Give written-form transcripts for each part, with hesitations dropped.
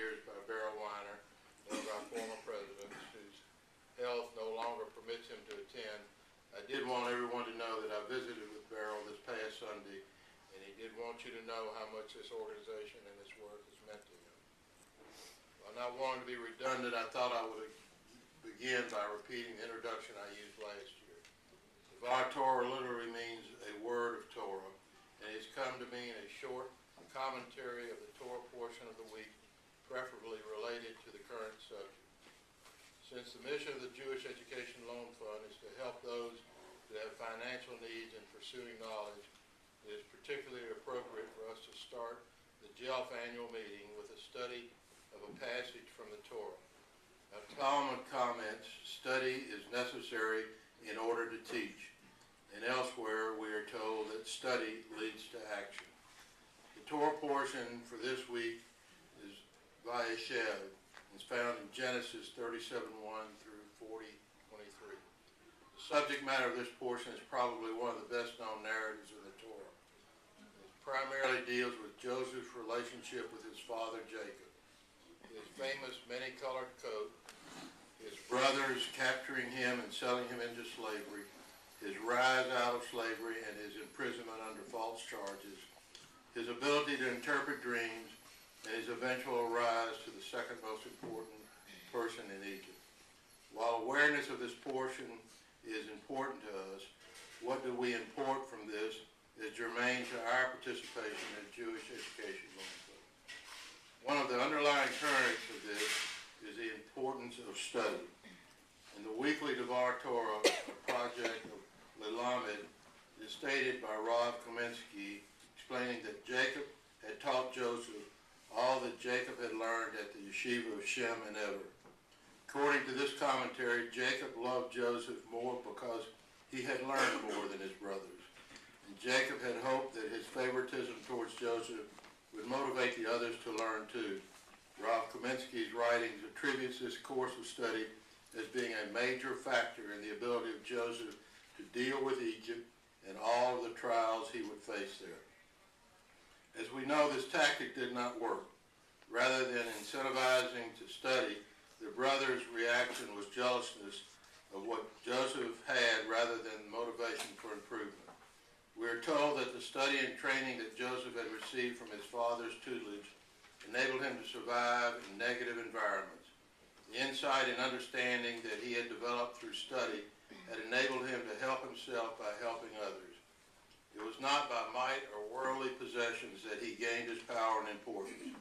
years by Beryl Weiner, one of our former presidents, whose health no longer permits him to attend. I did want everyone to know that I visited with Beryl this past Sunday, and he did want you to know how much this organization and this work has meant to him. While not wanting to be redundant, I thought I would begin by repeating the introduction I used last year. D'var Torah literally means a word of Torah, and it's come to mean a short commentary of the Torah portion of the week, preferably related to the current subject. Since the mission of the Jewish Education Loan Fund is to help those who have financial needs in pursuing knowledge, it is particularly appropriate for us to start the JELF annual meeting with a study of a passage from the Torah. Now, Talmud comments, study is necessary in order to teach, and elsewhere we are told that study leads to action. The Torah portion for this week is Vayeshev. It's found in Genesis 37:1 through 40:23. The subject matter of this portion is probably one of the best-known narratives of the Torah. It primarily deals with Joseph's relationship with his father Jacob, his famous many-colored coat, his brothers capturing him and selling him into slavery, his rise out of slavery and his imprisonment under false charges, his ability to interpret dreams, and his eventual rise to the second most important person in Egypt. While awareness of this portion is important to us, what do we import from this is germane to our participation in Jewish Education Loan Fund. One of the underlying currents of this is the importance of study. In the weekly D'var Torah, a project of Lelamed, is stated by Rav Kaminsky, explaining that Jacob had taught Joseph all that Jacob had learned at the yeshiva of Shem and Eber. According to this commentary, Jacob loved Joseph more because he had learned more than his brothers. And Jacob had hoped that his favoritism towards Joseph would motivate the others to learn too. Rav Kaminsky's writings attributes this course of study as being a major factor in the ability of Joseph to deal with Egypt and all of the trials he would face there. As we know, this tactic did not work. Rather than incentivizing to study, the brothers' reaction was jealousness of what Joseph had rather than motivation for improvement. We are told that the study and training that Joseph had received from his father's tutelage enabled him to survive in negative environments. The insight and understanding that he had developed through study had enabled him to help himself by helping others. It was not by might or worldly possessions that he gained his power and importance.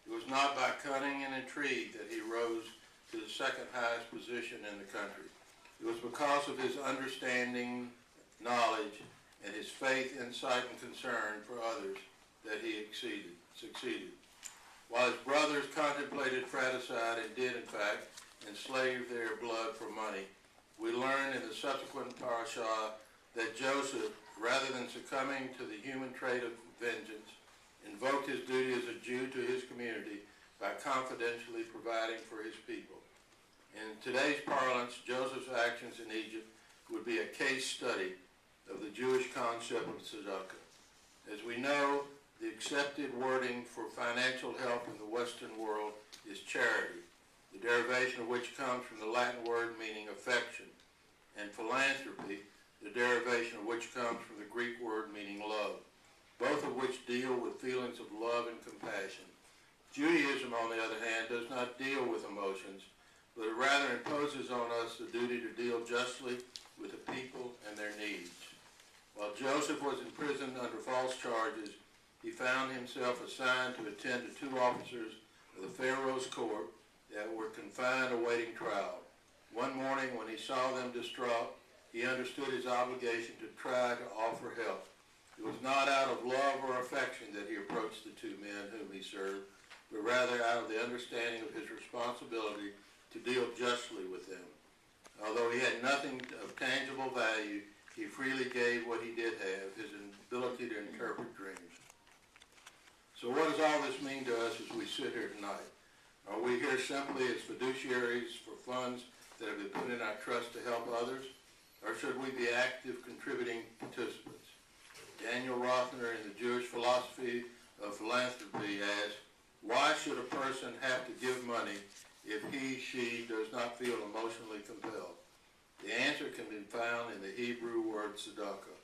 It was not by cunning and intrigue that he rose to the second highest position in the country. It was because of his understanding, knowledge, and his faith, insight, and concern for others that he succeeded. While his brothers contemplated fratricide and did, in fact, enslave their blood for money, we learn in the subsequent parashah that Joseph, rather than succumbing to the human trait of vengeance, invoked his duty as a Jew to his community by confidentially providing for his people. In today's parlance, Joseph's actions in Egypt would be a case study of the Jewish concept of tzedakah. As we know, the accepted wording for financial help in the Western world is charity, the derivation of which comes from the Latin word meaning affection, and philanthropy, the derivation of which comes from the Greek word meaning love, both of which deal with feelings of love and compassion. Judaism, on the other hand, does not deal with emotions, but it rather imposes on us the duty to deal justly with the people and their needs. While Joseph was imprisoned under false charges, he found himself assigned to attend to two officers of the Pharaoh's court that were confined awaiting trial. One morning when he saw them distraught, he understood his obligation to try to offer help. It was not out of love or affection that he approached the two men whom he served, but rather out of the understanding of his responsibility to deal justly with them. Although he had nothing of tangible value, he freely gave what he did have, his ability to interpret dreams. So what does all this mean to us as we sit here tonight? Are we here simply as fiduciaries for funds that have been put in our trust to help others? Or should we be active contributing participants? Daniel Rothner in the Jewish philosophy of philanthropy asks, Why should a person have to give money if she does not feel emotionally compelled? The answer can be found in the Hebrew word tzedakah.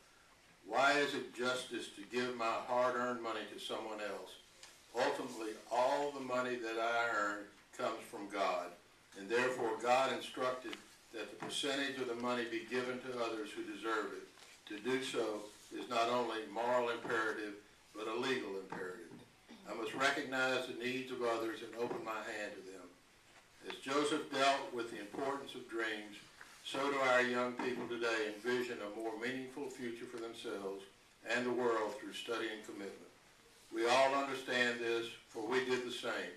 Why is it justice to give my hard-earned money to someone else? Ultimately, all the money that I earn comes from God, and therefore God instructed that the percentage of the money be given to others who deserve it. To do so is not only a moral imperative, but a legal imperative. I must recognize the needs of others and open my hand to them. As Joseph dealt with the importance of dreams, so do our young people today envision a more meaningful future for themselves and the world through study and commitment. We all understand this, for we did the same,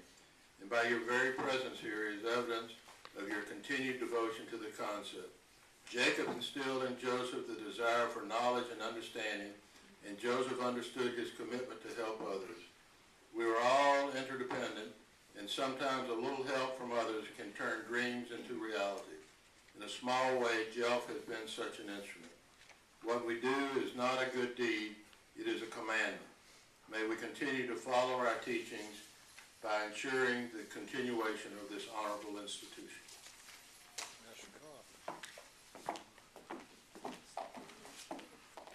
and by your very presence here is evidence of your continued devotion to the concept. Jacob instilled in Joseph the desire for knowledge and understanding, and Joseph understood his commitment to help others. We are all interdependent, and sometimes a little help from others can turn dreams into reality. In a small way, JELF has been such an instrument. What we do is not a good deed, it is a commandment. May we continue to follow our teachings by ensuring the continuation of this honorable institution.